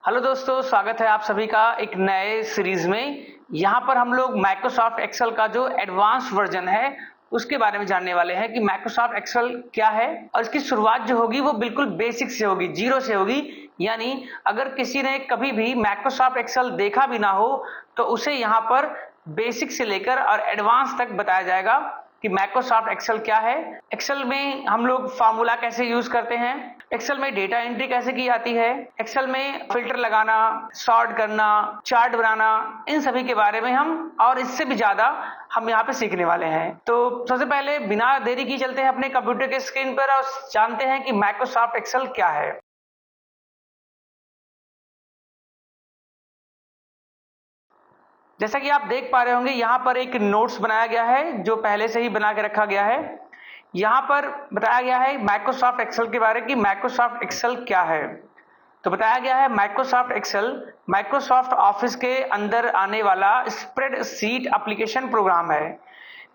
Hello दोस्तों, स्वागत है आप सभी का एक नए सीरीज में। यहाँ पर हम लोग माइक्रोसॉफ्ट एक्सेल का जो एडवांस वर्जन है उसके बारे में जानने वाले हैं कि माइक्रोसॉफ्ट एक्सेल क्या है। और इसकी शुरुआत जो होगी वो बिल्कुल बेसिक से होगी, जीरो से होगी। यानी अगर किसी ने कभी भी माइक्रोसॉफ्ट एक्सेल देखा भी ना हो तो उसे यहाँ पर बेसिक से लेकर और एडवांस तक बताया जाएगा कि माइक्रोसॉफ्ट एक्सेल क्या है, एक्सेल में हम लोग फार्मूला कैसे यूज करते हैं, एक्सेल में डेटा एंट्री कैसे की जाती है, एक्सेल में फिल्टर लगाना, सॉर्ट करना, चार्ट बनाना, इन सभी के बारे में हम और इससे भी ज्यादा हम यहाँ पे सीखने वाले हैं। तो सबसे पहले बिना देरी की चलते हैं अपने कंप्यूटर के स्क्रीन पर और जानते हैं कि माइक्रोसॉफ्ट एक्सेल क्या है। जैसा कि आप देख पा रहे होंगे यहाँ पर एक नोट्स बनाया गया है जो पहले से ही बना के रखा गया है। यहाँ पर बताया गया है माइक्रोसॉफ्ट एक्सेल के बारे में कि माइक्रोसॉफ्ट एक्सेल क्या है। तो बताया गया है माइक्रोसॉफ्ट एक्सेल माइक्रोसॉफ्ट ऑफिस के अंदर आने वाला स्प्रेडशीट एप्लीकेशन प्रोग्राम है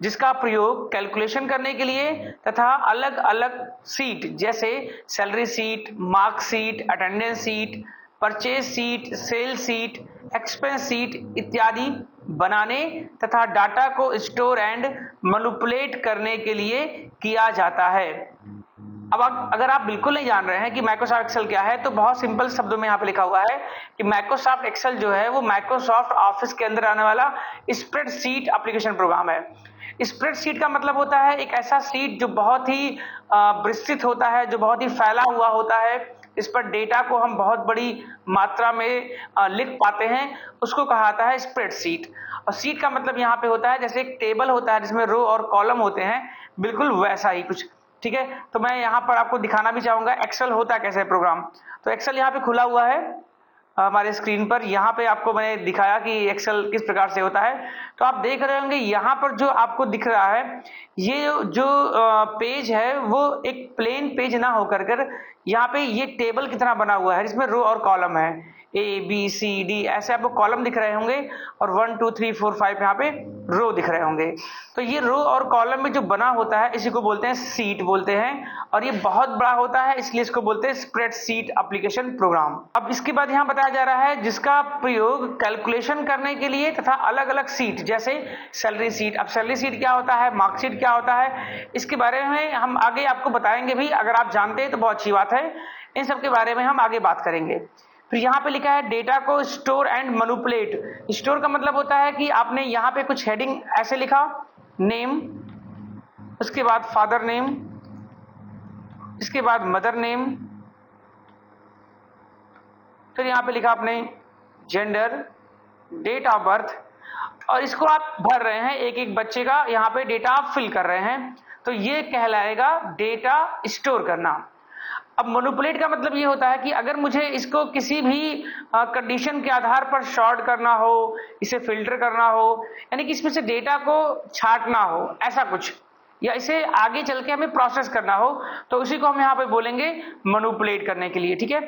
जिसका प्रयोग कैलकुलेशन करने के लिए तथा अलग अलग सीट जैसे salary sheet, mark sheet, attendance sheet, purchase sheet, sale sheet, expense sheet इत्यादि बनाने तथा डाटा को स्टोर एंड मैनिपुलेट करने के लिए किया जाता है। अब अगर आप बिल्कुल नहीं जान रहे हैं कि माइक्रोसॉफ्ट एक्सेल क्या है तो बहुत सिंपल शब्दों में यहाँ पे लिखा हुआ है कि माइक्रोसॉफ्ट एक्सेल जो है वो माइक्रोसॉफ्ट ऑफिस के अंदर आने वाला स्प्रेडशीट एप्लीकेशन प्रोग्राम है। स्प्रेडशीट का मतलब होता है एक ऐसा शीट जो बहुत ही विस्तृत होता है, जो बहुत ही फैला हुआ होता है, इस पर डेटा को हम बहुत बड़ी मात्रा में लिख पाते हैं, उसको कहा जाता है स्प्रेडशीट। और सीट का मतलब यहाँ पे होता है जैसे एक टेबल होता है जिसमें रो और कॉलम होते हैं, बिल्कुल वैसा ही कुछ। ठीक है, तो मैं यहाँ पर आपको दिखाना भी चाहूंगा एक्सेल होता कैसे प्रोग्राम। तो एक्सेल यहाँ पे खुला हुआ है हमारे स्क्रीन पर। यहाँ पे आपको मैंने दिखाया कि एक्सेल किस प्रकार से होता है। तो आप देख रहे होंगे यहाँ पर जो आपको दिख रहा है ये जो पेज है वो एक प्लेन पेज ना होकर कर यहाँ पे ये टेबल की तरह बना हुआ है जिसमें रो और कॉलम है, ABCD ऐसे आपको कॉलम दिख रहे होंगे और 1 2 3 4 5 यहाँ पे रो दिख रहे होंगे। तो ये रो और कॉलम में जो बना होता है इसी को बोलते हैं सीट बोलते हैं और ये बहुत बड़ा होता है इसलिए इसको बोलते हैं स्प्रेडशीट एप्लीकेशन प्रोग्राम। अब इसके बाद यहाँ बताया जा रहा है जिसका प्रयोग कैलकुलेशन करने के लिए तथा अलग अलग सीट जैसे सैलरी सीट। अब सैलरी सीट क्या होता है, मार्कशीट क्या होता है, इसके बारे में हम आगे आपको बताएंगे भी। अगर आप जानते हैं तो बहुत अच्छी बात है, इन सब के बारे में हम आगे बात करेंगे। फिर यहाँ पे लिखा है डेटा को स्टोर एंड मैनिपुलेट। स्टोर का मतलब होता है कि आपने यहाँ पे कुछ हेडिंग ऐसे लिखा, नेम, उसके बाद फादर नेम, इसके बाद मदर नेम, फिर यहाँ पे लिखा आपने जेंडर, डेट ऑफ बर्थ, और इसको आप भर रहे हैं एक एक बच्चे का यहाँ पे डेटा आप फिल कर रहे हैं। तो ये कहलाएगा डेटा स्टोर करना। अब मैनिपुलेट का मतलब ये होता है कि अगर मुझे इसको किसी भी कंडीशन के आधार पर सॉर्ट करना हो, इसे फिल्टर करना हो, यानी कि इसमें से डेटा को छांटना हो ऐसा कुछ, या इसे आगे चल के हमें प्रोसेस करना हो तो उसी को हम यहाँ पे बोलेंगे मैनिपुलेट करने के लिए। ठीक है,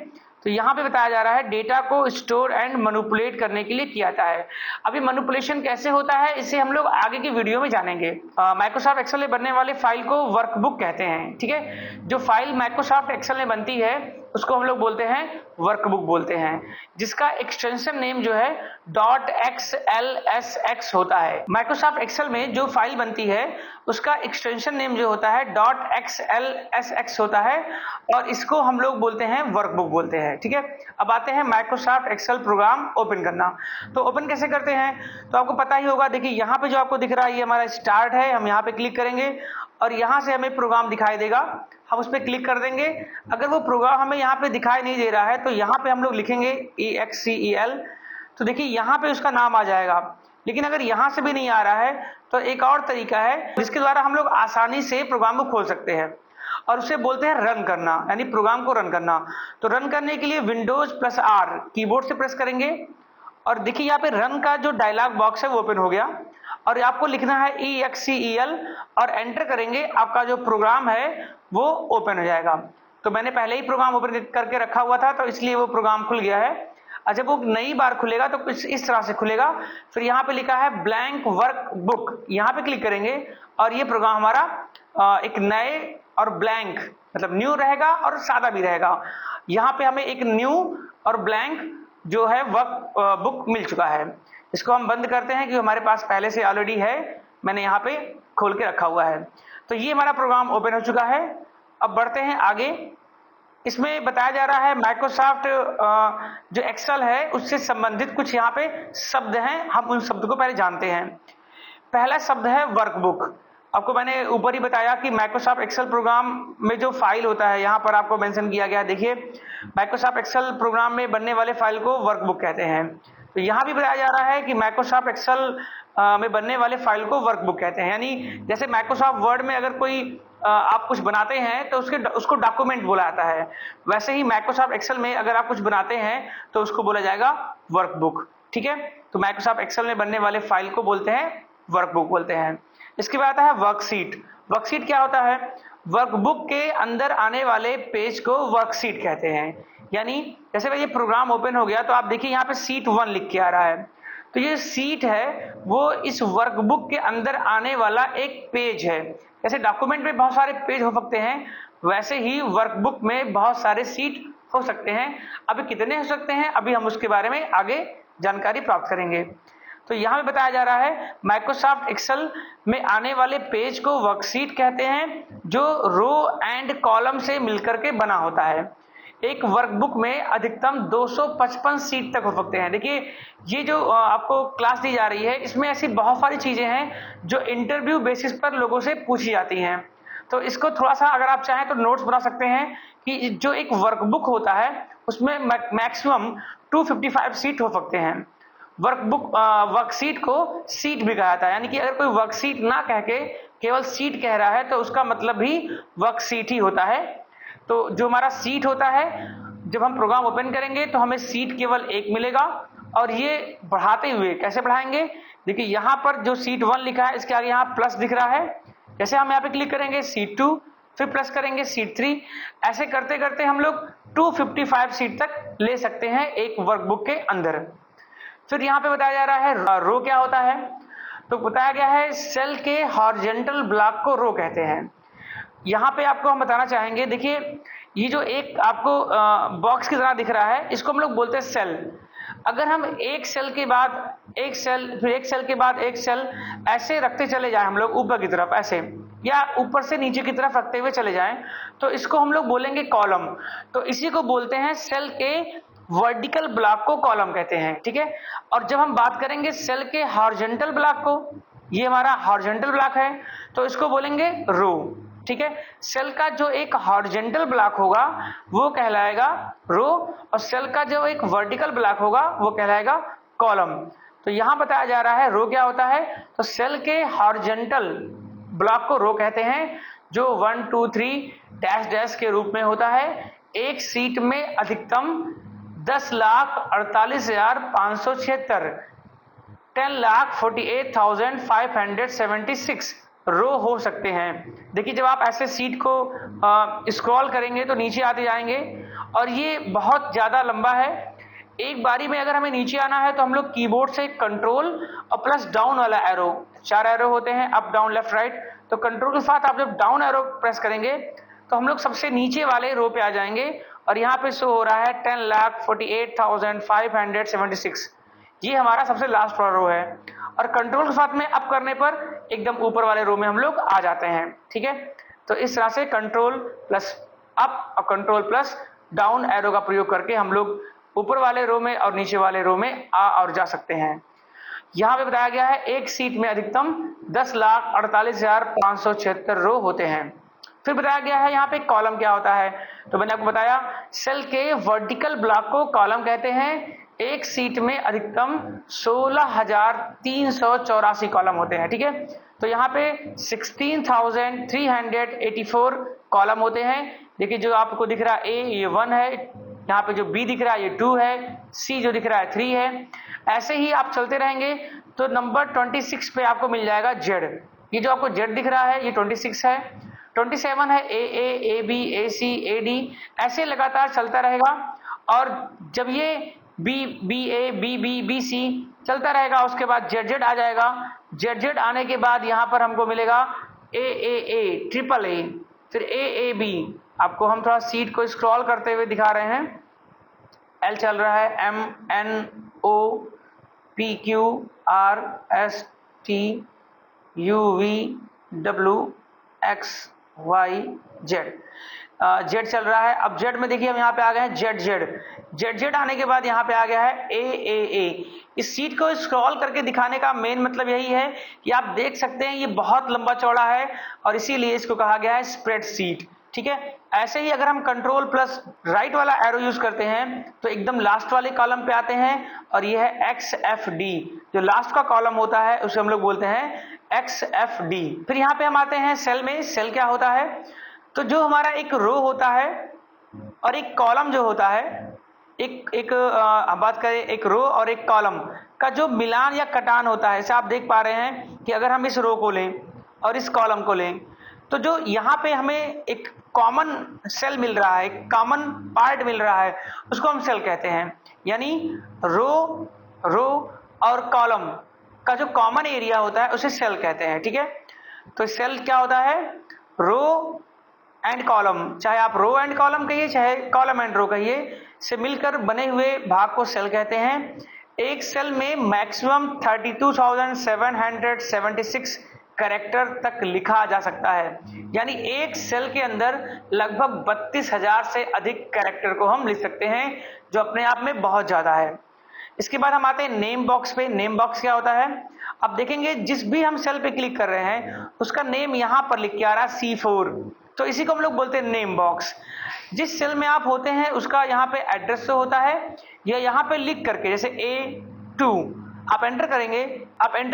तो यहाँ पे बताया जा रहा है डेटा को स्टोर एंड मैनिपुलेट करने के लिए किया जाता है। अभी मैनिपुलेशन कैसे होता है इसे हम लोग आगे की वीडियो में जानेंगे। माइक्रोसॉफ्ट एक्सेल में बनने वाले फाइल को वर्कबुक कहते हैं। ठीक है, जो फाइल माइक्रोसॉफ्ट एक्सेल में बनती है उसको हम लोग बोलते हैं वर्कबुक बोलते हैं, जिसका एक्सटेंशन नेम जो है .xlsx होता है। माइक्रोसॉफ्ट एक्सेल में जो फाइल बनती है उसका एक्सटेंशन नेम जो होता है .xlsx होता है और इसको हम लोग बोलते हैं वर्कबुक बोलते हैं। ठीक है, अब आते हैं माइक्रोसॉफ्ट एक्सेल प्रोग्राम ओपन करना। तो ओपन कैसे करते हैं तो आपको पता ही होगा। देखिए यहाँ पे जो आपको दिख रहा है ये हमारा स्टार्ट है, हम यहाँ पे क्लिक करेंगे और यहाँ से हमें प्रोग्राम दिखाई देगा, हम उस पर क्लिक कर देंगे। अगर वो प्रोग्राम हमें यहाँ पे दिखाई नहीं दे रहा है तो यहाँ पे हम लोग लिखेंगे EXCEL, तो देखिए यहाँ पे उसका नाम आ जाएगा। लेकिन अगर यहाँ से भी नहीं आ रहा है तो एक और तरीका है जिसके द्वारा हम लोग आसानी से प्रोग्राम को खोल सकते हैं और उसे बोलते हैं रन करना, यानी प्रोग्राम को रन करना। तो रन करने के लिए Windows+R कीबोर्ड से प्रेस करेंगे और देखिए यहाँ पे रन का जो डायलॉग बॉक्स है वो ओपन हो गया और आपको लिखना है EXCEL और एंटर करेंगे, आपका जो प्रोग्राम है वो ओपन हो जाएगा। तो मैंने पहले ही प्रोग्राम ओपन करके रखा हुआ था तो इसलिए वो प्रोग्राम खुल गया है। जब वो नई बार खुलेगा तो कुछ इस तरह से खुलेगा। फिर यहाँ पे लिखा है ब्लैंक वर्क बुक, यहाँ पे क्लिक करेंगे और ये प्रोग्राम हमारा एक नए और ब्लैंक मतलब न्यू रहेगा और सादा भी रहेगा। यहाँ पे हमें एक न्यू और ब्लैंक जो है वर्क बुक मिल चुका है। इसको हम बंद करते हैं क्योंकि हमारे पास पहले से ऑलरेडी है, मैंने यहाँ पे खोल के रखा हुआ है। तो ये हमारा प्रोग्राम ओपन हो चुका है। अब बढ़ते हैं आगे। इसमें बताया जा रहा है माइक्रोसॉफ्ट जो एक्सेल है उससे संबंधित कुछ यहाँ पे शब्द हैं, हम उन शब्द को पहले जानते हैं। पहला शब्द है वर्कबुक। आपको मैंने ऊपर ही बताया कि माइक्रोसॉफ्ट एक्सेल प्रोग्राम में जो फाइल होता है, यहाँ पर आपको मेंशन किया गया है, देखिए माइक्रोसॉफ्ट एक्सेल प्रोग्राम में बनने वाले फाइल को वर्कबुक कहते हैं। तो यहाँ भी बताया जा रहा है कि माइक्रोसॉफ्ट एक्सेल में बनने वाले फाइल को वर्कबुक कहते हैं। यानी जैसे माइक्रोसॉफ्ट वर्ड में अगर कोई आप कुछ बनाते हैं तो उसको डॉक्यूमेंट बोला जाता है, वैसे ही माइक्रोसॉफ्ट एक्सेल में अगर आप कुछ बनाते हैं तो उसको बोला जाएगा वर्कबुक। ठीक है, तो माइक्रोसॉफ्ट एक्सेल में बनने वाले फाइल को बोलते हैं वर्कबुक बोलते हैं। इसके बाद आता है वर्कशीट। वर्कशीट क्या होता है? वर्कबुक के अंदर आने वाले पेज को वर्कशीट कहते हैं। यानी जैसे भाई ये प्रोग्राम ओपन हो गया तो आप देखिए यहाँ पे सीट 1 लिख के आ रहा है, तो ये सीट है वो इस वर्कबुक के अंदर आने वाला एक पेज है। जैसे डॉक्यूमेंट में बहुत सारे पेज हो सकते हैं, वैसे ही वर्कबुक में बहुत सारे सीट हो सकते हैं। अभी कितने हो सकते हैं, अभी हम उसके बारे में आगे जानकारी प्राप्त करेंगे। तो यहाँ पे बताया जा रहा है माइक्रोसॉफ्ट एक्सेल में आने वाले पेज को वर्कशीट कहते हैं, जो रो एंड कॉलम से मिलकर के बना होता है। एक वर्कबुक में अधिकतम 255 सीट तक हो सकते हैं। देखिए ये जो आपको क्लास दी जा रही है, इसमें ऐसी बहुत सारी चीजें हैं जो इंटरव्यू बेसिस पर लोगों से पूछी जाती हैं। तो इसको थोड़ा सा अगर आप चाहें तो नोट्स बना सकते हैं कि जो एक वर्कबुक होता है उसमें मैक्सिमम 255 सीट हो सकते हैं। वर्कशीट को सीट भी कहा जाता है, यानी कि अगर कोई वर्कशीट ना कह के केवल सीट कह रहा है तो उसका मतलब भी वर्कशीट ही होता है। तो जो हमारा सीट होता है, जब हम प्रोग्राम ओपन करेंगे तो हमें सीट केवल 1 मिलेगा, और ये बढ़ाते हुए कैसे बढ़ाएंगे, देखिए यहाँ पर जो सीट 1 लिखा है इसके आगे यहाँ प्लस दिख रहा है। जैसे हम यहाँ पे क्लिक करेंगे सीट 2, फिर प्लस करेंगे सीट 3, ऐसे करते करते हम लोग 255 सीट तक ले सकते हैं एक वर्कबुक के अंदर। फिर यहाँ पे बताया जा रहा है रो क्या होता है, तो बताया गया है सेल के हॉरिजॉन्टल ब्लॉक को रो कहते हैं। यहाँ पे आपको हम बताना चाहेंगे, देखिए ये जो एक आपको बॉक्स की तरह दिख रहा है, इसको हम लोग बोलते हैं सेल। अगर हम एक सेल के बाद एक सेल, फिर एक सेल के बाद एक सेल ऐसे रखते चले जाएं हम लोग ऊपर की तरफ ऐसे, या ऊपर से नीचे की तरफ रखते हुए चले जाएं, तो इसको हम लोग बोलेंगे कॉलम। तो इसी को बोलते हैं सेल के वर्टिकल ब्लॉक को कॉलम कहते हैं। ठीक है, और जब हम बात करेंगे सेल के हॉरिजॉन्टल ब्लॉक को, ये हमारा हॉरिजॉन्टल ब्लॉक है, तो इसको बोलेंगे रो। ठीक है, सेल का जो एक हॉरिजॉन्टल ब्लॉक होगा वो कहलाएगा रो, और सेल का जो एक वर्टिकल ब्लॉक होगा वो कहलाएगा कॉलम। तो यहां बताया जा रहा है रो क्या होता है, तो सेल के हॉरिजॉन्टल ब्लॉक को रो कहते हैं, जो 1 2 3 डैश डैश के रूप में होता है। एक सीट में अधिकतम 10,48,576 10,48,576 रो हो सकते हैं। देखिए जब आप ऐसे सीट को स्क्रॉल करेंगे तो नीचे आते जाएंगे, और ये बहुत ज्यादा लंबा है। एक बारी में अगर हमें नीचे आना है तो हम लोग कीबोर्ड से कंट्रोल और प्लस डाउन वाला एरो, 4 एरो होते हैं, अप डाउन लेफ्ट राइट, तो कंट्रोल के साथ आप जब डाउन एरो प्रेस करेंगे तो हम लोग सबसे नीचे वाले रो पे आ जाएंगे, और यहाँ पे शो हो रहा है 10,48,576। ये हमारा सबसे लास्ट वाला रो है, और कंट्रोल के साथ में अप करने पर एकदम ऊपर वाले रो में हम लोग आ जाते हैं। ठीक है, तो इस तरह से कंट्रोल प्लस अप और कंट्रोल प्लस डाउन एरो का प्रयोग करके हम लोग ऊपर वाले रो में और नीचे वाले रो में आ और जा सकते हैं। यहाँ पे बताया गया है एक सीट में अधिकतम 10,48,576 रो होते हैं। फिर बताया गया है यहाँ पे कॉलम क्या होता है, तो मैंने आपको बताया सेल के वर्टिकल ब्लॉक को कॉलम कहते हैं। एक सीट में अधिकतम 16,384 कॉलम होते हैं। ठीक है, तो यहाँ पे 16,384 कॉलम होते हैं। देखिए जो आपको दिख रहा है ए, ये 1 है, यहाँ पे जो बी दिख रहा है ये 2 है, सी जो दिख रहा है 3 है। ऐसे ही आप चलते रहेंगे तो नंबर 26 पे आपको मिल जाएगा जेड। ये जो आपको जेड दिख रहा है ये 26 है, 27 है A B, A C, A D, ऐसे लगातार चलता रहेगा। और जब ये बी ए, बी बी, बी सी चलता रहेगा, उसके बाद जेड जेड आ जाएगा। जेड जेड आने के बाद यहाँ पर हमको मिलेगा ए, ट्रिपल ए, फिर ए बी। आपको हम थोड़ा सीट को स्क्रॉल करते हुए दिखा रहे हैं, L चल रहा है, M N O P Q R S T U V W X Y Z, Z चल रहा है। अब जेड में देखिए हम यहाँ पे आ गए हैं जेड आने के बाद यहाँ पे आ गया है ए। इस सीट को स्क्रॉल करके दिखाने का मेन मतलब यही है कि आप देख सकते हैं ये बहुत लंबा चौड़ा है और इसीलिए इसको कहा गया है स्प्रेड सीट, ठीक है। ऐसे ही अगर हम कंट्रोल प्लस राइट वाला एरो यूज करते हैं तो एकदम लास्ट वाले कॉलम पे आते हैं और ये है XFD, जो लास्ट का कॉलम होता है उसे हम लोग बोलते हैं XFD। फिर यहाँ पे हम आते हैं सेल में। सेल क्या होता है? तो जो हमारा एक रो होता है और एक कॉलम जो होता है, हम बात करें एक रो और एक कॉलम का जो मिलान या कटान होता है, जैसे आप देख पा रहे हैं कि अगर हम इस रो को लें और इस कॉलम को लें तो जो यहाँ पे हमें एक कॉमन सेल मिल रहा है, एक कॉमन पार्ट मिल रहा है, उसको हम सेल कहते हैं। यानी रो और कॉलम का जो कॉमन एरिया होता है उसे सेल कहते हैं, ठीक है। तो सेल क्या होता है? रो एंड कॉलम, चाहे आप रो एंड कॉलम कहिए चाहे कॉलम एंड रो कहिए, से मिलकर बने हुए भाग को सेल कहते हैं। एक सेल में मैक्सिमम 32,776 कैरेक्टर तक लिखा जा सकता है, यानी एक सेल के अंदर लगभग 32,000 से अधिक कैरेक्टर को हम लिख सकते हैं, जो अपने आप में बहुत ज्यादा है। इसके बाद हम आते हैं नेम बॉक्स पे। नेम बॉक्स क्या होता है? अब देखेंगे जिस भी हम सेल पे क्लिक कर रहे हैं उसका नेम यहां पर लिख के आ रहा है C4, तो इसी को हम लोग बोलते हैं नेम बॉक्स। जिस सेल में आप होते हैं उसका यहाँ पे एड्रेस तो होता है, या यहाँ पे लिख करके जैसे A2 आप एंटर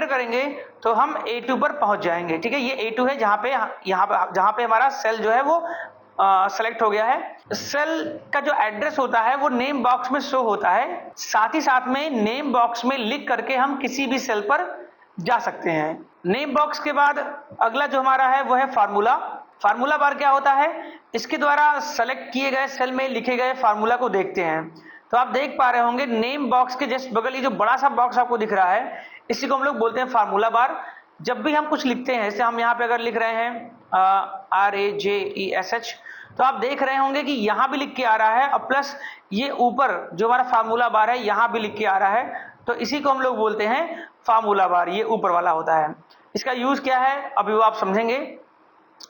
करेंगे तो हम A2 पर पहुंच जाएंगे, ठीक है। ये A2 है जहाँ पे हमारा सेल जो है वो सेलेक्ट हो गया है। सेल का जो एड्रेस होता है वो नेम बॉक्स में शो होता है, साथ ही साथ में नेम बॉक्स में लिख करके हम किसी भी सेल पर जा सकते हैं। नेम बॉक्स के बाद अगला जो हमारा है वो है फार्मूला। फार्मूला बार क्या होता है? इसके द्वारा सेलेक्ट किए गए सेल में लिखे गए फार्मूला को देखते हैं। तो आप देख पा रहे होंगे नेम बॉक्स के जस्ट बगल ये जो बड़ा सा बॉक्स आपको दिख रहा है, इसी को हम लोग बोलते हैं फार्मूला बार। जब भी हम कुछ लिखते हैं, जैसे हम यहाँ पे अगर लिख रहे हैं RAJESH, तो आप देख रहे होंगे कि यहाँ भी लिख के आ रहा है और प्लस ये ऊपर जो हमारा फार्मूला बार है यहाँ भी लिख के आ रहा है, तो इसी को हम लोग बोलते हैं फार्मूला बार। ये ऊपर वाला होता है। इसका यूज क्या है अभी वो आप समझेंगे।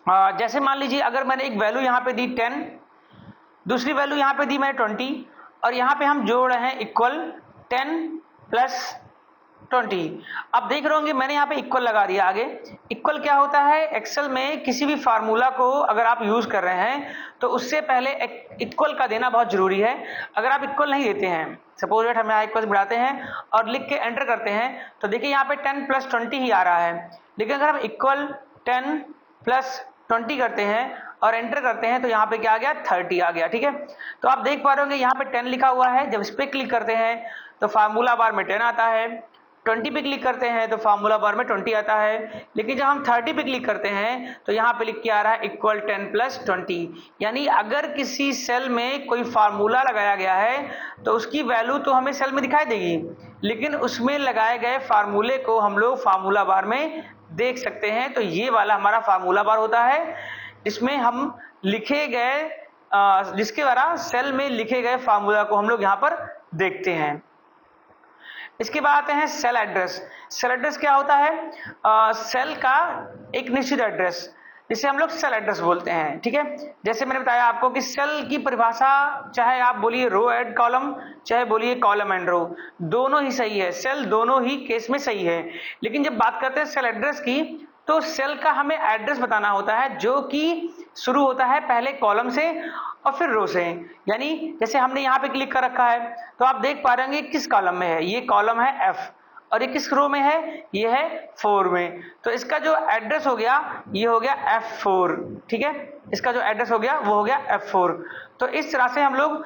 जैसे मान लीजिए अगर मैंने एक वैल्यू यहाँ पे दी 10, दूसरी वैल्यू यहाँ पे दी मैंने 20 और यहाँ पे हम जोड़ रहे हैं इक्वल 10 प्लस 20। अब देख रहे होंगे मैंने यहाँ पे इक्वल लगा दिया। आगे इक्वल क्या होता है? एक्सेल में किसी भी फार्मूला को अगर आप यूज कर रहे हैं तो उससे पहले इक्वल का देना बहुत जरूरी है। अगर आप इक्वल नहीं देते हैं, सपोज दैट हम यहाँ इक्वल बढ़ाते हैं और लिख के एंटर करते हैं, तो देखिए यहाँ पे 10 प्लस 20 ही आ रहा है। लेकिन अगर हम इक्वल 10 प्लस 20 करते हैं और एंटर करते हैं तो यहाँ पे क्या आ गया? 30 आ गया, ठीक है। तो आप देख पा रहे होंगे यहाँ पे 10 लिखा हुआ है। जब इस पे क्लिक करते हैं तो फार्मूला बार में 10 आता है, 20 पे क्लिक करते हैं तो फार्मूला बार में 20 आता है। लेकिन जब हम 30 पे क्लिक करते हैं तो यहाँ पे लिख के आ रहा है इक्वल 10 प्लस 20। यानी अगर किसी सेल में कोई फार्मूला लगाया गया है तो उसकी वैल्यू तो हमें सेल में दिखाई देगी, लेकिन उसमें लगाए गए फार्मूले को हम लोग फार्मूला बार में देख सकते हैं। तो ये वाला हमारा फार्मूला बार होता है, जिसमें हम लिखे गए जिसके द्वारा सेल में लिखे गए फार्मूला को हम लोग यहाँ पर देखते हैं। इसके बाद आते हैं सेल एड्रेस। सेल एड्रेस क्या होता है? सेल का एक निश्चित एड्रेस जिसे हम लोग सेल एड्रेस बोलते हैं, ठीक है। जैसे मैंने बताया आपको कि सेल की परिभाषा चाहे आप बोलिए रो एंड कॉलम, चाहे बोलिए कॉलम एंड रो, दोनों ही सही है। सेल दोनों ही केस में सही है। लेकिन जब बात करते हैं सेल एड्रेस की, तो सेल का हमें एड्रेस बताना होता है जो कि शुरू होता है पहले कॉलम से और फिर रो से। यानी जैसे हमने यहाँ पे क्लिक कर रखा है तो आप देख पा रहे होंगे किस कॉलम में है। ये कॉलम है F और ये किस रो में है? ये है 4 में। तो इसका जो एड्रेस हो गया ये हो गया F4, ठीक है। इसका जो एड्रेस हो गया वो हो गया F4। तो इस तरह से हम लोग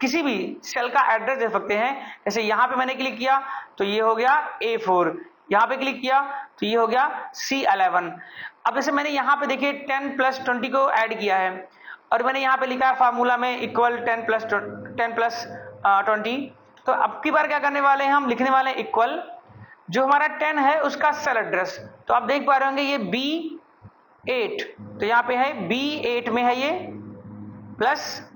किसी भी सेल का एड्रेस दे सकते हैं। जैसे यहाँ पे मैंने क्लिक किया तो ये हो गया A4, यहाँ पे क्लिक किया तो ये हो गया C11। अब जैसे मैंने यहाँ पे देखिए 10 प्लस 20 को ऐड किया है और मैंने यहाँ पे लिखा है फार्मूला में इक्वल 10 प्लस 20। तो अब की बार क्या करने वाले हैं? हम लिखने वाले हैं इक्वल जो हमारा 10 है उसका सेल एड्रेस। तो आप देख पा रहे होंगे ये B8, तो यहाँ पे है B8 में है, ये प्लस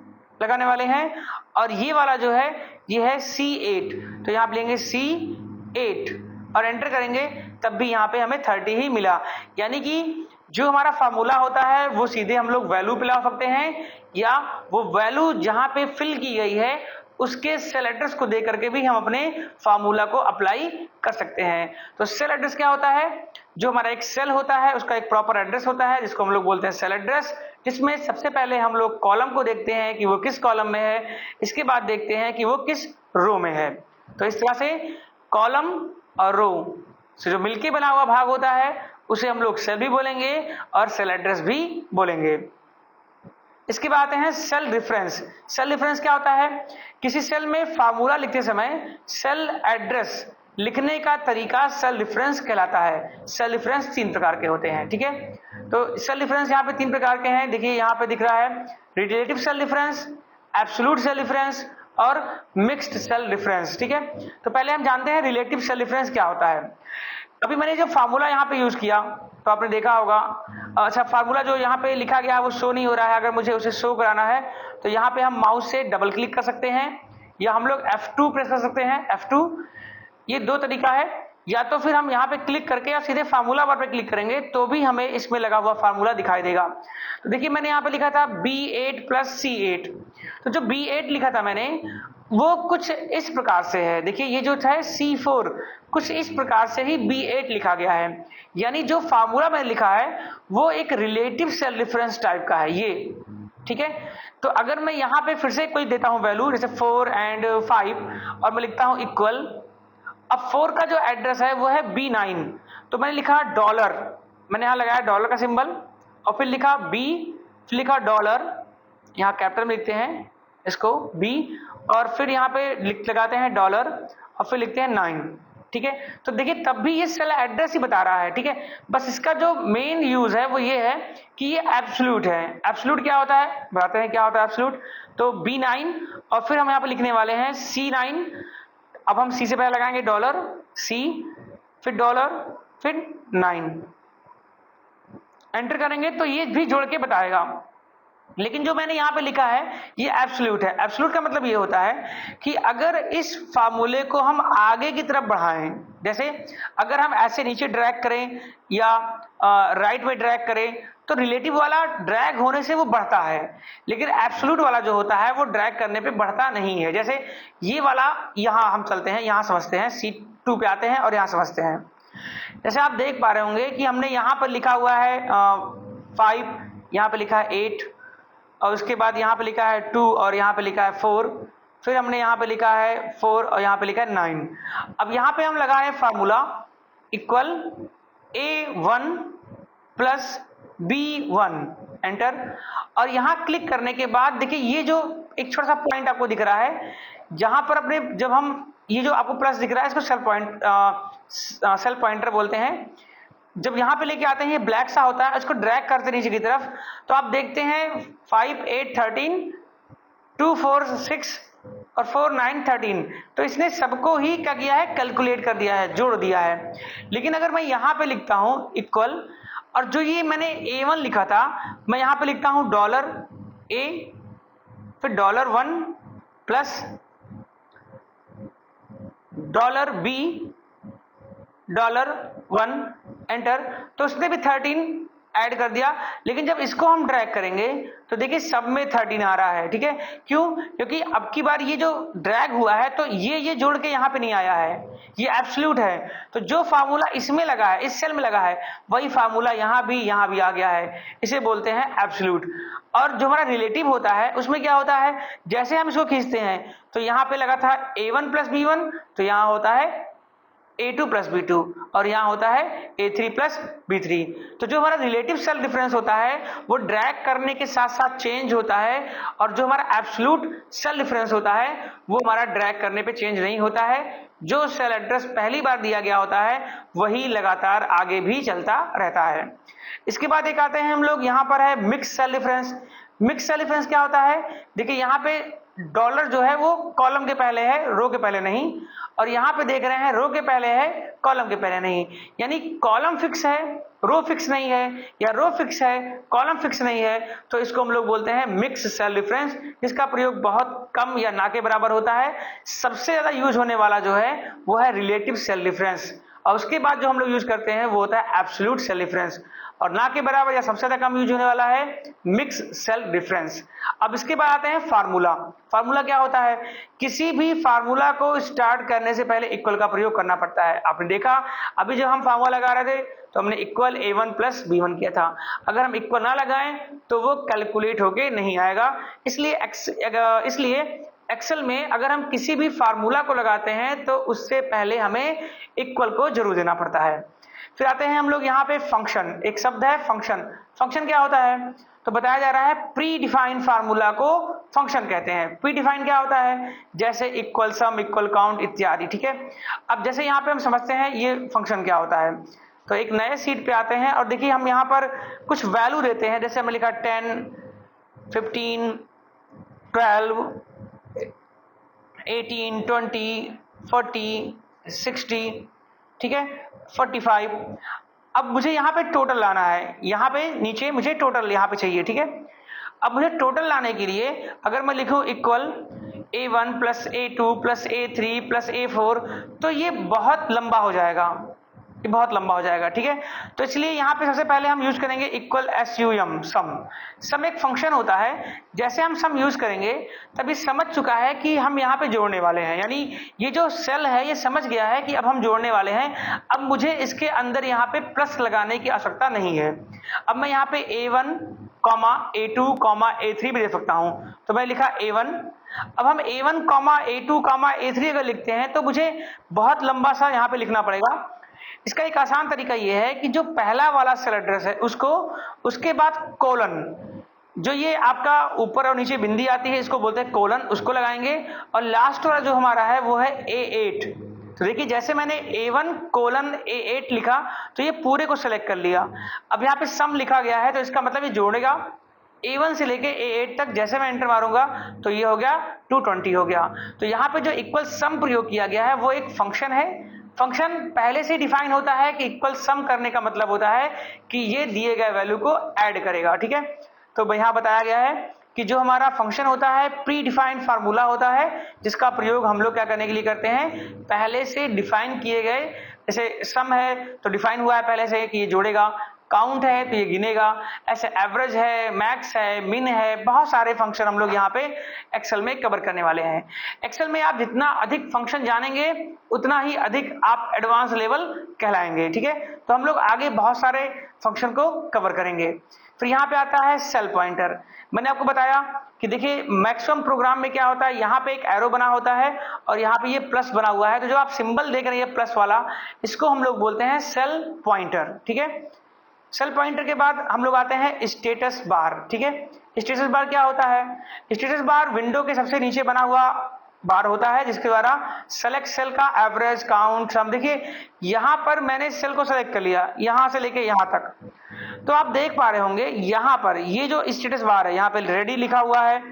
लगाने वाले हैं और ये वाला जो है ये है C8, तो यहाँ पे लेंगे C8 और एंटर करेंगे, तब भी यहाँ पे हमें 30 ही मिला। यानी कि जो हमारा फार्मूला होता है वो सीधे हम लोग वैल्यू पे ला सकते हैं, या वो वैल्यू जहां पे फिल की गई है उसके सेल एड्रेस को दे करके भी हम अपने फार्मूला को अप्लाई कर सकते हैं। तो सेल एड्रेस क्या होता है? जो हमारा एक सेल होता है उसका एक प्रॉपर एड्रेस होता है जिसको हम लोग बोलते हैं सेल एड्रेस, जिसमें सबसे पहले हम लोग कॉलम को देखते हैं कि वो किस कॉलम में है, इसके बाद देखते हैं कि वो किस रो में है। तो इस तरह से कॉलम और रो से जो मिलके बना हुआ भाग होता है उसे हम लोग सेल भी बोलेंगे और सेल एड्रेस भी बोलेंगे। इसके बाद आते हैं सेल रेफरेंस। सेल रेफरेंस क्या होता है? किसी सेल में फार्मूला लिखते समय सेल एड्रेस लिखने का तरीका सेल रेफरेंस कहलाता है। सेल रेफरेंस 3 प्रकार के होते हैं, ठीक है। तो सेल रेफरेंस यहाँ पे 3 प्रकार के हैं। देखिए यहाँ पे दिख रहा है relative cell reference, absolute cell reference और मिक्स्ड सेल रेफरेंस, ठीक है। तो पहले हम जानते हैं रिलेटिव सेल रेफरेंस क्या होता है। अभी मैंने जो फार्मूला यहाँ पे यूज किया तो आपने देखा होगा, अच्छा फार्मूला जो यहाँ पे लिखा गया है वो शो नहीं हो रहा है। अगर मुझे उसे शो कराना है तो यहाँ पे हम माउस से डबल क्लिक कर सकते हैं या हम लोग F2 प्रेस कर सकते हैं, F2। ये 2 तरीका है, या तो फिर हम यहाँ पे क्लिक करके या सीधे फार्मूला बार पे क्लिक करेंगे तो भी हमें इसमें लगा हुआ फार्मूला दिखाई देगा। तो देखिए मैंने यहाँ पे लिखा था B8 + C8, तो जो B8 लिखा था मैंने वो कुछ इस प्रकार से है। देखिए ये जो था C4, कुछ इस प्रकार से ही B8 लिखा गया है। यानी जो फार्मूला मैंने लिखा है वो एक रिलेटिव सेल रेफरेंस टाइप का है ये, ठीक है। तो अगर मैं यहाँ पे फिर से कोई देता हूँ वैल्यू, जैसे 4 and 5 और मैं लिखता हूँ इक्वल, अब 4 का जो एड्रेस है वो है B9, तो मैंने लिखा डॉलर, मैंने यहाँ लगाया डॉलर का सिंबल और फिर लिखा B, फिर लिखा डॉलर, यहाँ कैपिटल में लिखते हैं इसको B, और फिर यहाँ पे लगाते हैं डॉलर और फिर लिखते हैं 9, ठीक है। तो देखिए तब भी ये सेल एड्रेस ही बता रहा है, ठीक है। बस इसका जो मेन यूज है वो ये है कि ये एब्सोल्यूट है। एब्सोल्यूट क्या होता है बताते हैं, क्या होता है एब्सोल्यूट? तो B9 और फिर हम यहाँ पे लिखने वाले हैं C9। अब हम C से पहले लगाएंगे डॉलर C, फिर डॉलर, फिर 9, एंटर करेंगे तो ये भी जोड़ के बताएगा। लेकिन जो मैंने यहाँ पे लिखा है ये एब्सोल्यूट है। एब्सोल्यूट का मतलब ये होता है कि अगर इस फार्मूले को हम आगे की तरफ बढ़ाएं, जैसे अगर हम ऐसे नीचे ड्रैग करें या राइट में ड्रैग करें तो रिलेटिव वाला ड्रैग होने से वो बढ़ता है, लेकिन एब्सोल्यूट वाला जो होता है वो ड्रैग करने पे बढ़ता नहीं है। जैसे ये वाला यहाँ हम चलते हैं, यहाँ समझते हैं, C2 पे आते हैं और यहाँ समझते हैं। जैसे आप देख पा रहे होंगे कि हमने यहाँ पर लिखा हुआ है 5, यहाँ पे लिखा है 8 और उसके बाद यहाँ पे लिखा है 2 और यहाँ पे लिखा है 4, फिर हमने यहाँ पे लिखा है 4 और यहाँ पे लिखा है 9। अब यहाँ पे हम लगाए formula equal A1 + B1, enter, और यहाँ क्लिक करने के बाद देखिए ये जो एक छोटा सा पॉइंट आपको दिख रहा है, जहां पर अपने जब हम ये जो आपको प्लस दिख रहा है इसको सेल पॉइंटर बोलते हैं। जब यहाँ पे लेके आते हैं ये ब्लैक सा होता है, इसको ड्रैग करते नीचे की तरफ तो आप देखते हैं 5, 8, 13, 2, 4, 6 और 4, 9, 13। तो इसने सबको ही क्या किया है, कैलकुलेट कर दिया है, जोड़ दिया है। लेकिन अगर मैं यहाँ पे लिखता हूँ इक्वल, और जो ये मैंने A1 लिखा था मैं यहाँ पे लिखता हूँ डॉलर A, फिर dollar 1 plus dollar B, dollar 1, enter, तो उसने भी 13 ऐड कर दिया। लेकिन जब इसको हम ड्रैग करेंगे तो देखिए सब में 13 आ रहा है, ठीक है। क्यों? क्योंकि अब की बार ये जो ड्रैग हुआ है तो ये जोड़ के यहाँ पे नहीं आया है, ये एब्सोल्यूट है। तो जो फार्मूला इसमें लगा है, इस सेल में लगा है, वही फार्मूला यहाँ भी आ गया है, इसे बोलते हैं एब्सोल्यूट। और जो हमारा रिलेटिव होता है उसमें क्या होता है, जैसे हम इसको खींचते हैं तो यहाँ पे लगा था A1 + B1, तो यहाँ होता है A2 + B2 और यहाँ होता है A3 + B3। तो जो हमारा रिलेटिव सेल डिफरेंस होता है वो ड्रैग करने के साथ साथ चेंज होता है, और जो हमारा एब्सोल्यूट सेल डिफरेंस होता है वो हमारा ड्रैग करने पे चेंज नहीं होता है। जो सेल एड्रेस पहली बार दिया गया होता है वही लगातार आगे भी चलता रहता है। इसके बाद एक आते हैं हम लोग, यहाँ पर है mix cell difference. Mix cell difference क्या होता है? देखिए यहाँ पे डॉलर जो है वो कॉलम के पहले है, रो के पहले नहीं, और यहाँ पे देख रहे हैं रो के पहले है, कॉलम के पहले नहीं, यानी कॉलम फिक्स है, रो फिक्स नहीं है, या रो फिक्स है, कॉलम फिक्स नहीं है, तो इसको हम लोग बोलते हैं मिक्स सेल डिफरेंस, जिसका प्रयोग बहुत कम या ना के बराबर होता है। सबसे ज्यादा यूज होने वाला जो है वो है रिलेटिव सेल डिफरेंस, और उसके बाद जो हम लोग यूज करते हैं वो होता है एब्सोल्यूट सेल डिफरेंस, और ना के बराबर या सबसे ज्यादा कम यूज होने वाला है मिक्स सेल डिफरेंस। अब इसके बाद आते हैं फार्मूला। फार्मूला क्या होता है? किसी भी फार्मूला को स्टार्ट करने से पहले इक्वल का प्रयोग करना पड़ता है। आपने देखा अभी जब हम फार्मूला लगा रहे थे तो हमने इक्वल a1 प्लस b1 किया था, अगर हम इक्वल ना लगाएं तो वो कैलकुलेट होके नहीं आएगा। इसलिए एक्सेल में अगर हम किसी भी फार्मूला को लगाते हैं तो उससे पहले हमें इक्वल को जरूर देना पड़ता है। फिर आते हैं हम लोग यहाँ पे फंक्शन, एक शब्द है फंक्शन। फंक्शन क्या होता है? तो बताया जा रहा है प्री डिफाइंड फार्मूला को फंक्शन कहते हैं। प्री डिफाइंड क्या होता है? जैसे इक्वल सम, इक्वल काउंट इत्यादि, ठीक है। अब जैसे यहाँ पे हम समझते हैं ये फंक्शन क्या होता है, तो एक नए सीट पे आते हैं और देखिए हम यहाँ पर कुछ वैल्यू देते हैं, जैसे हमने लिखा 10, 15, 12, 18, 20, 40, 60, ठीक है, 45। अब मुझे यहाँ पे टोटल लाना है, यहाँ पे नीचे मुझे टोटल यहाँ पे चाहिए, ठीक है। अब मुझे टोटल लाने के लिए अगर मैं लिखूं equal a1 plus a2 plus a3 plus a4, तो ये बहुत लंबा हो जाएगा, ये बहुत लंबा हो जाएगा, ठीक है। तो इसलिए यहाँ पे सबसे पहले हम यूज करेंगे इक्वल sum, सम। सम एक फंक्शन होता है, जैसे हम सम यूज करेंगे तभी समझ चुका है कि हम यहाँ पे जोड़ने वाले हैं, यानी ये जो सेल है ये समझ गया है कि अब हम जोड़ने वाले हैं। अब मुझे इसके अंदर यहाँ पे प्लस लगाने की आवश्यकता नहीं है। अब मैं यहाँ पे a1, a2, a3 भी दे सकता हूँ, तो मैं लिखा a1। अब हम a1, a2, a3 अगर लिखते हैं तो मुझे बहुत लंबा सा यहाँ पे लिखना पड़ेगा। इसका एक आसान तरीका यह है कि जो पहला वाला सेल एड्रेस है उसको, उसके बाद कोलन, जो ये आपका ऊपर और नीचे बिंदी आती है इसको बोलते हैं कोलन, उसको लगाएंगे, और लास्ट वाला जो हमारा है वो है a8। तो देखिए जैसे मैंने a1 कोलन a8 लिखा तो ये पूरे को सेलेक्ट कर लिया। अब यहाँ पे सम लिखा गया है तो इसका मतलब ये जोड़ेगा a1 से लेके a8 तक। जैसे मैं एंटर मारूंगा तो ये हो गया 220 हो गया। तो यहाँ पे जो इक्वल सम प्रयोग किया गया है वो एक फंक्शन है। फंक्शन पहले से डिफाइन होता है कि इक्वल सम करने का मतलब होता है कि ये दिए गए वैल्यू को ऐड करेगा, ठीक है। तो यहाँ बताया गया है कि जो हमारा फंक्शन होता है प्री डिफाइंड फार्मूला होता है, जिसका प्रयोग हम लोग क्या करने के लिए करते हैं, पहले से डिफाइन किए गए, जैसे सम है तो डिफाइन हुआ है पहले से कि ये जोड़ेगा, काउंट है तो ये गिनेगा, ऐसे एवरेज है, मैक्स है, मिन है, बहुत सारे फंक्शन हम लोग यहाँ पे एक्सेल में कवर करने वाले हैं। एक्सेल में आप जितना अधिक फंक्शन जानेंगे उतना ही अधिक आप एडवांस लेवल कहलाएंगे, ठीक है। तो हम लोग आगे बहुत सारे फंक्शन को कवर करेंगे। फिर यहाँ पे आता है सेल पॉइंटर। मैंने आपको बताया कि देखिए मैक्सिमम प्रोग्राम में क्या होता है, यहाँ पे एक एरो बना होता है और यहाँ पे ये प्लस बना हुआ है, तो जो आप सिंबल देख रहे हैं प्लस वाला, इसको हम लोग बोलते हैं सेल पॉइंटर, ठीक है। सेल पॉइंटर के बाद हम लोग आते हैं स्टेटस बार, ठीक है। स्टेटस बार क्या होता है? स्टेटस बार विंडो के सबसे नीचे बना हुआ बार होता है जिसके द्वारा सेलेक्ट सेल का एवरेज, काउंट, सम। देखिए यहां पर मैंने सेल को सेलेक्ट कर लिया यहां से लेके यहां तक, तो आप देख पा रहे होंगे यहां पर ये जो स्टेटस बार है यहाँ पे रेडी लिखा हुआ है,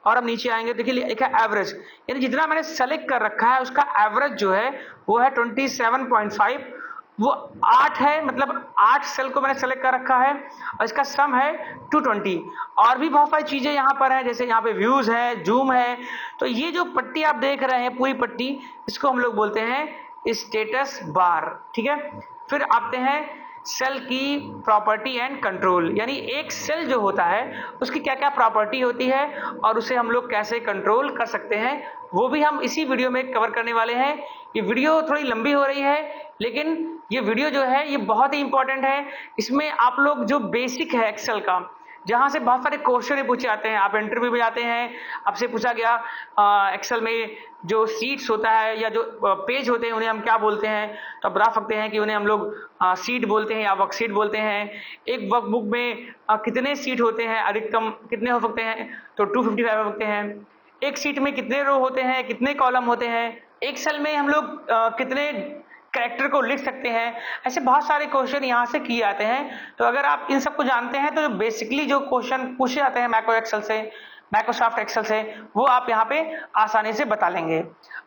और अब नीचे आएंगे देखिए लिखा एवरेज, यानी जितना मैंने सेलेक्ट कर रखा है उसका एवरेज जो है वो है 27.5, वो 8 है, मतलब 8 सेल को मैंने सेलेक्ट कर रखा है, और इसका सम है 220। और भी बहुत सारी चीजें यहाँ पर हैं, जैसे यहाँ पे व्यूज है, जूम है। तो ये जो पट्टी आप देख रहे हैं पूरी पट्टी, इसको हम लोग बोलते हैं स्टेटस बार, ठीक है। फिर आते हैं सेल की प्रॉपर्टी एंड कंट्रोल, यानी एक सेल जो होता है उसकी क्या क्या प्रॉपर्टी होती है और उसे हम लोग कैसे कंट्रोल कर सकते हैं, वो भी हम इसी वीडियो में कवर करने वाले हैं। ये वीडियो थोड़ी लंबी हो रही है, लेकिन ये वीडियो जो है ये बहुत ही इंपॉर्टेंट है। इसमें आप लोग जो बेसिक है एक्सेल का, जहां से बहुत सारे क्वेश्चन पूछे जाते हैं, आप इंटरव्यू में जाते हैं, आपसे पूछा गया एक्सेल में जो सीट्स होता है या जो पेज होते हैं उन्हें हम क्या बोलते हैं, तो आप बता सकते हैं कि उन्हें हम लोग सीट बोलते हैं या वर्कशीट बोलते हैं। एक वर्कबुक में कितने सीट होते हैं, अधिकतम कितने हो सकते हैं, तो 255 हो सकते हैं। एक सीट में कितने रो होते हैं, कितने कॉलम होते हैं, एक सेल में हम लोग कितने कैरेक्टर को लिख सकते हैं। ऐसे बहुत सारे क्वेश्चन यहाँ से किए जाते हैं। तो अगर आप इन सबको जानते हैं तो बेसिकली जो क्वेश्चन पूछे जाते हैं मैक्रो एक्सेल से, माइक्रोसॉफ्ट एक्सेल से, वो आप यहाँ पे आसानी से बता लेंगे।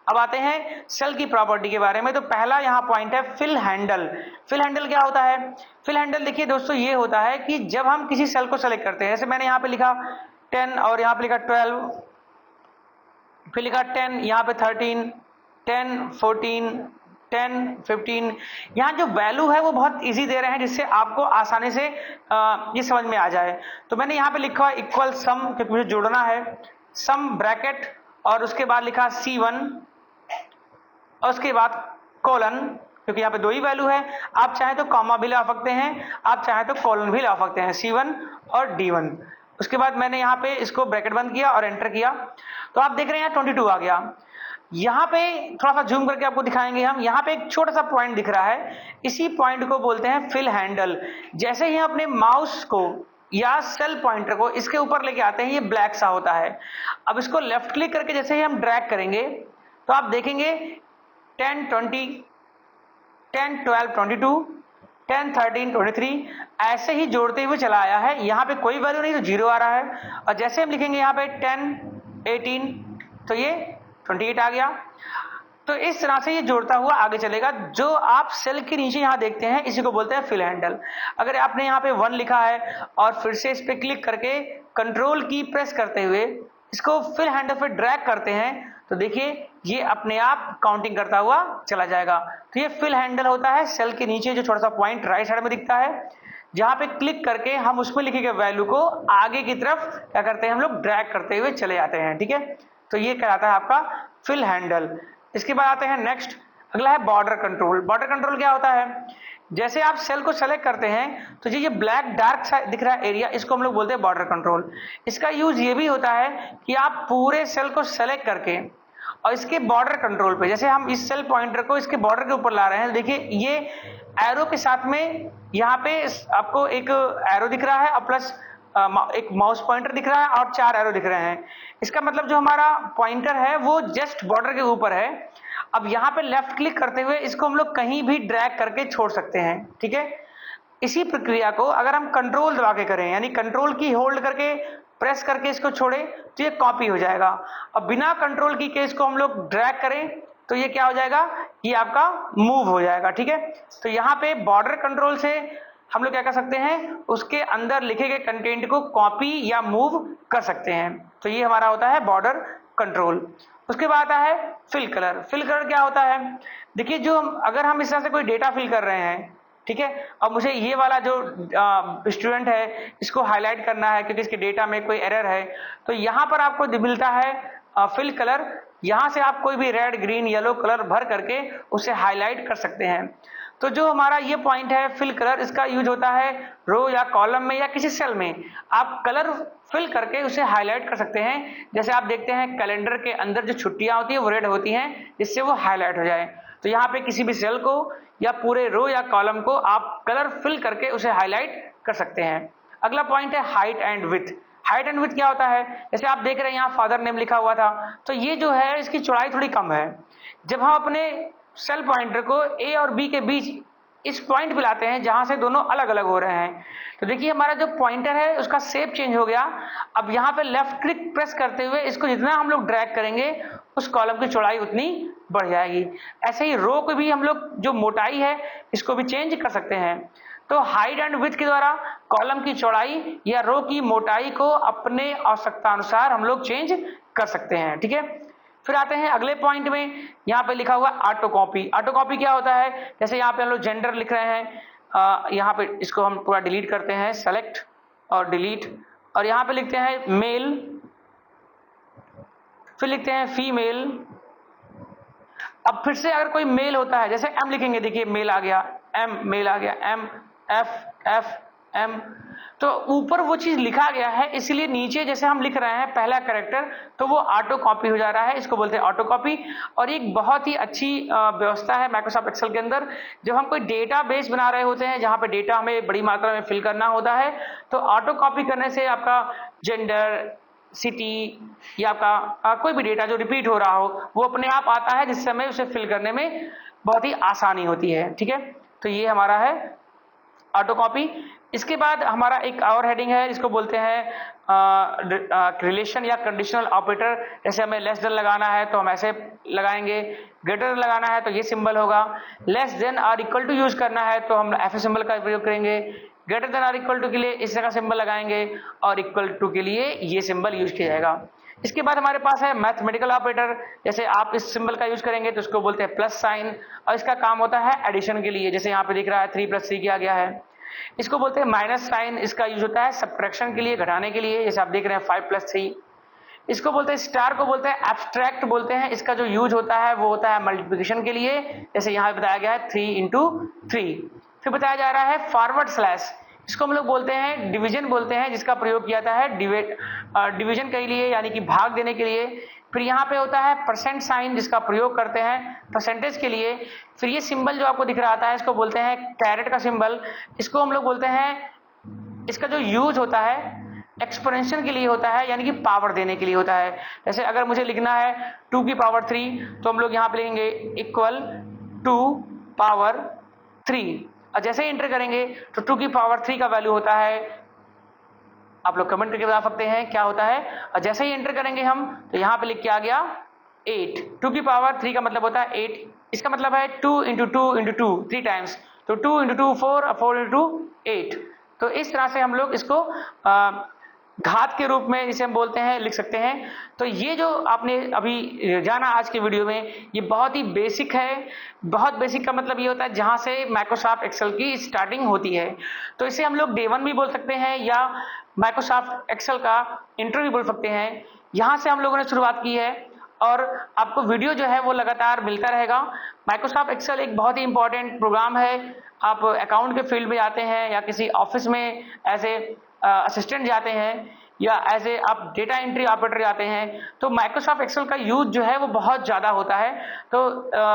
अब आते हैं सेल की प्रॉपर्टी के बारे में। तो पहला यहाँ पॉइंट है फिल हैंडल। फिल हैंडल क्या होता है? फिल हैंडल देखिए दोस्तों, ये होता है कि जब हम किसी सेल को सेलेक्ट करते हैं, जैसे मैंने यहाँ पे लिखा 10 और यहाँ पे लिखा 12, फिर लिखा 10, यहाँ पे 13, 10, 14, 10, 15, यहाँ जो वैल्यू है वो बहुत इजी दे रहे हैं जिससे आपको आसानी से ये समझ में आ जाए। तो मैंने यहाँ पे लिखा इक्वल सम, क्योंकि मुझे जोड़ना है, सम ब्रैकेट और उसके बाद लिखा C1 और उसके बाद कोलन, क्योंकि यहाँ पे दो ही वैल्यू है। आप चाहे तो कॉमा भी ला सकते हैं, आप चाहे तो कोलन भी ला सकते हैं, C1 और D1। उसके बाद मैंने यहाँ पे इसको ब्रैकेट बंद किया और एंटर किया, तो आप देख रहे हैं 22 आ गया। यहाँ पे थोड़ा सा जूम करके आपको दिखाएंगे हम, यहाँ पे एक छोटा सा पॉइंट दिख रहा है, इसी पॉइंट को बोलते हैं फिल हैंडल। जैसे ही अपने माउस को या सेल पॉइंटर को इसके ऊपर लेके आते हैं, ये ब्लैक सा होता है। अब इसको लेफ्ट क्लिक करके जैसे ही हम ड्रैग करेंगे तो आप देखेंगे 10, 20, 10, 12, 22, 10, 13, 23 ऐसे ही जोड़ते हुए चला आया है। यहाँ पे कोई वैल्यू नहीं तो 0 आ रहा है, और जैसे हम लिखेंगे यहाँ पे 10, 18 तो ये 28 आ गया। तो इस तरह से ये जोड़ता हुआ आगे चलेगा। जो आप सेल के नीचे यहाँ देखते हैं इसी को बोलते हैं फिल हैंडल। अगर आपने यहाँ पे 1 लिखा है और फिर से इस पे क्लिक करके कंट्रोल की प्रेस करते हुए इसको फिल हैंडल पे ड्रैग करते हैं तो देखिए ये अपने आप काउंटिंग करता हुआ चला जाएगा। तो ये फिल हैंडल होता है सेल के नीचे जो छोटा सा पॉइंट राइट साइड में दिखता है, जहां पे क्लिक करके हम उसमें लिखे गए वैल्यू को आगे की तरफ क्या करते हैं, हम लोग ड्रैग करते हुए चले जाते हैं। ठीक है, तो ये कहलाता है आपका फिल हैंडल। इसके बाद आते हैं नेक्स्ट, अगला है बॉर्डर कंट्रोल। बॉर्डर कंट्रोल क्या होता है? जैसे आप सेल को सेलेक्ट करते हैं तो ये ब्लैक डार्क दिख रहा है एरिया, इसको हम लोग बोलते हैं बॉर्डर कंट्रोल। इसका यूज ये भी होता है कि आप पूरे सेल को सेलेक्ट करके और इसके बॉर्डर कंट्रोल पे, जैसे हम इस सेल पॉइंटर को इसके बॉर्डर के ऊपर ला रहे हैं, देखिए ये एरो के साथ में यहाँ पे आपको एक एरो दिख रहा है और प्लस एक माउस पॉइंटर दिख रहा है और 4 एरो दिख रहे हैं। इसका मतलब जो हमारा पॉइंटर है वो जस्ट बॉर्डर के ऊपर है। अब यहाँ पे लेफ्ट क्लिक करते हुए इसको हम लोग कहीं भी ड्रैग करके छोड़ सकते हैं। ठीक है, इसी प्रक्रिया को अगर हम कंट्रोल दबा के करें, यानी कंट्रोल की होल्ड करके प्रेस करके इसको छोड़े तो ये कॉपी हो जाएगा। अब बिना कंट्रोल की के इसको हम लोग ड्रैग करें तो ये क्या हो जाएगा, ये आपका मूव हो जाएगा। ठीक है, तो यहाँ पे बॉर्डर कंट्रोल से हम लोग क्या कर सकते हैं, उसके अंदर लिखे गए कंटेंट को कॉपी या मूव कर सकते हैं। तो ये हमारा होता है बॉर्डर कंट्रोल। उसके बाद आता है फिल कलर। फिल कलर क्या होता है? देखिए जो अगर हम इस तरह से कोई डेटा फिल कर रहे हैं, ठीक है, अब मुझे ये वाला जो स्टूडेंट है इसको हाईलाइट करना है क्योंकि इसके डेटा में कोई एरर है, तो यहाँ पर आपको मिलता है फिल कलर। यहाँ से आप कोई भी रेड, ग्रीन, येलो कलर भर करके उसे हाईलाइट कर सकते हैं। तो जो हमारा ये पॉइंट है फिल कलर, इसका यूज होता है रो या कॉलम में या किसी सेल में आप कलर फिल करके उसे हाईलाइट कर सकते हैं। जैसे आप देखते हैं कैलेंडर के अंदर जो छुट्टियां होती है वो रेड होती हैं, जिससे वो हाईलाइट हो जाए। तो यहाँ पे किसी भी सेल को या पूरे रो या कॉलम को आप कलर फिल करके उसे हाईलाइट कर सकते हैं। अगला पॉइंट है height and width. Height and width क्या होता है? जैसे आप देख रहे हैं यहाँ फादर नेम लिखा हुआ था, तो ये जो है इसकी चौड़ाई थोड़ी कम है। जब हम अपने सेल पॉइंटर को ए और बी के बीच इस पॉइंट पे लाते हैं जहां से दोनों अलग अलग हो रहे हैं, तो देखिए हमारा जो पॉइंटर है उसका शेप चेंज हो गया। अब यहाँ पे लेफ्ट क्लिक प्रेस करते हुए इसको जितना हम लोग ड्रैग करेंगे उस कॉलम की चौड़ाई उतनी बढ़ जाएगी। ऐसे ही रो को भी हम लोग जो मोटाई है इसको भी चेंज कर सकते हैं। तो हाइट एंड विड्थ के द्वारा कॉलम की चौड़ाई या रो की मोटाई को अपने आवश्यकता अनुसार हम लोग चेंज कर सकते हैं। ठीक है, फिर आते हैं अगले पॉइंट में, यहाँ पे लिखा हुआ ऑटो कॉपी। ऑटो कॉपी क्या होता है? जैसे यहाँ पे हम लोग जेंडर लिख रहे हैं, यहाँ पे इसको हम पूरा डिलीट करते हैं, सेलेक्ट और डिलीट, और यहाँ पे लिखते हैं मेल, फिर लिखते हैं फीमेल। अब फिर से अगर कोई मेल होता है, जैसे एम लिखेंगे, देखिए मेल आ गया, एम मेल आ गया, एम एफ एफ एम, तो ऊपर वो चीज लिखा गया है इसलिए नीचे जैसे हम लिख रहे हैं पहला कैरेक्टर तो वो ऑटो कॉपी हो जा रहा है, इसको बोलते हैं ऑटो कॉपी। और एक बहुत ही अच्छी व्यवस्था है माइक्रोसॉफ्ट एक्सेल के अंदर, जब हम कोई डेटा बेस बना रहे होते हैं जहां पे डेटा हमें बड़ी मात्रा में फिल करना होता है, तो ऑटो कॉपी करने से आपका जेंडर, सिटी या आपका कोई भी डेटा जो रिपीट हो रहा हो वो अपने आप आता है, जिससे हमें उसे फिल करने में बहुत ही आसानी होती है। ठीक है, तो ये हमारा है ऑटो कॉपी। इसके बाद हमारा एक और हेडिंग है, इसको बोलते हैं रिलेशन या कंडीशनल ऑपरेटर। जैसे हमें लेस देन लगाना है तो हम ऐसे लगाएंगे, ग्रेटर लगाना है तो ये सिंबल होगा, लेस देन और इक्वल टू यूज करना है तो हम ऐसे सिंबल का प्रयोग करेंगे, ग्रेटर देन और इक्वल टू के लिए इस तरह का सिंबल लगाएंगे और इक्वल टू के लिए ये सिंबल यूज किया जाएगा। इसके बाद हमारे पास है मैथमेटिकल ऑपरेटर। जैसे आप इस सिंबल का यूज करेंगे तो इसको बोलते हैं प्लस साइन, और इसका काम होता है एडिशन के लिए। जैसे यहाँ पे दिख रहा है 3 + 3 किया गया है। इसको बोलते हैं माइनस साइन, इसका यूज होता है सब्ट्रैक्शन के लिए, घटाने के लिए। जैसे आप देख रहे हैं 5 + 3। इसको बोलते हैं स्टार, को बोलते हैं एब्स्ट्रैक्ट बोलते हैं। इसका जो यूज होता है वो होता है मल्टीप्लिकेशन के लिए। जैसे यहाँ बताया गया है 3 × 3। फिर बताया जा रहा है फॉरवर्ड स्लैश, इसको हम लोग बोलते हैं डिवीजन बोलते हैं, जिसका प्रयोग किया जाता है डिवीजन के लिए, यानी कि भाग देने के लिए। फिर यहाँ पे होता है परसेंट साइन, जिसका प्रयोग करते हैं परसेंटेज के लिए। फिर ये सिंबल जो आपको दिख रहा आता है इसको बोलते हैं कैरेट का सिंबल। इसको हम लोग बोलते हैं, इसका जो यूज होता है एक्सपोनेंशियल के लिए होता है, यानी कि पावर देने के लिए होता है। जैसे अगर मुझे लिखना है 2 की पावर 3 तो हम लोग यहाँ पे लिखेंगे इक्वल 2 पावर 3, और जैसे ही एंटर करेंगे तो 2 की पावर 3 का वैल्यू होता है, आप लोग कमेंट करके बता सकते हैं क्या होता है। और जैसे ही एंटर करेंगे हम तो यहाँ पे लिख के आ गया 8। 2 की पावर 3 का मतलब होता है 8। इसका मतलब है 2 × 2 × 2 3 टाइम्स, तो 2 × 2 4 और 4 × 2 8। तो इस तरह से हम लोग इसको घात के रूप में इसे हम बोलते हैं, लिख सकते हैं। तो ये जो आपने अभी जाना आज के वीडियो में, ये बहुत ही बेसिक है। बहुत बेसिक का मतलब ये होता है जहां से माइक्रोसॉफ्ट एक्सेल की स्टार्टिंग होती है। तो इसे हम लोग डे 1 भी बोल सकते हैं या माइक्रोसॉफ्ट एक्सेल का इंट्रो भी बोल सकते हैं। यहां से हम लोगों ने शुरुआत की है और आपको वीडियो जो है वो लगातार मिलता रहेगा। माइक्रोसॉफ्ट एक्सेल एक बहुत ही इंपॉर्टेंट प्रोग्राम है। आप अकाउंट के फील्ड में जाते हैं या किसी ऑफिस में एज ए असिस्टेंट जाते हैं या एज ए आप डेटा एंट्री ऑपरेटर जाते हैं, तो माइक्रोसॉफ्ट एक्सेल का यूज जो है वो बहुत ज़्यादा होता है। तो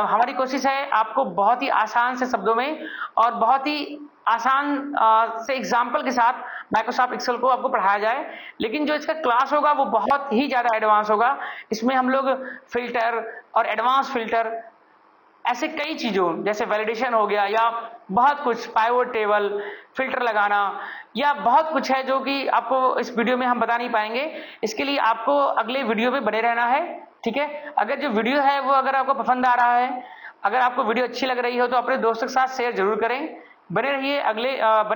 हमारी कोशिश है आपको बहुत ही आसान से शब्दों में और बहुत ही आसान से एग्जाम्पल के साथ माइक्रोसॉफ्ट एक्सेल को आपको पढ़ाया जाए। लेकिन जो इसका क्लास होगा वो बहुत ही ज़्यादा एडवांस होगा। इसमें हम लोग फिल्टर और एडवांस फिल्टर, ऐसे कई चीज़ों जैसे वैलिडेशन हो गया या बहुत कुछ, पाइवट टेबल, फिल्टर लगाना, या बहुत कुछ है जो कि आपको इस वीडियो में हम बता नहीं पाएंगे। इसके लिए आपको अगले वीडियो में बने रहना है, ठीक है। अगर जो वीडियो है वो अगर आपको पसंद आ रहा है, अगर आपको वीडियो अच्छी लग रही हो तो अपने दोस्तों के साथ शेयर जरूर करें। बने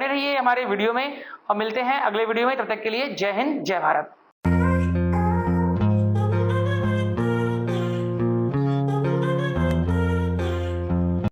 रहिए हमारे वीडियो में और मिलते हैं अगले वीडियो में। तब तक के लिए जय हिंद, जय भारत।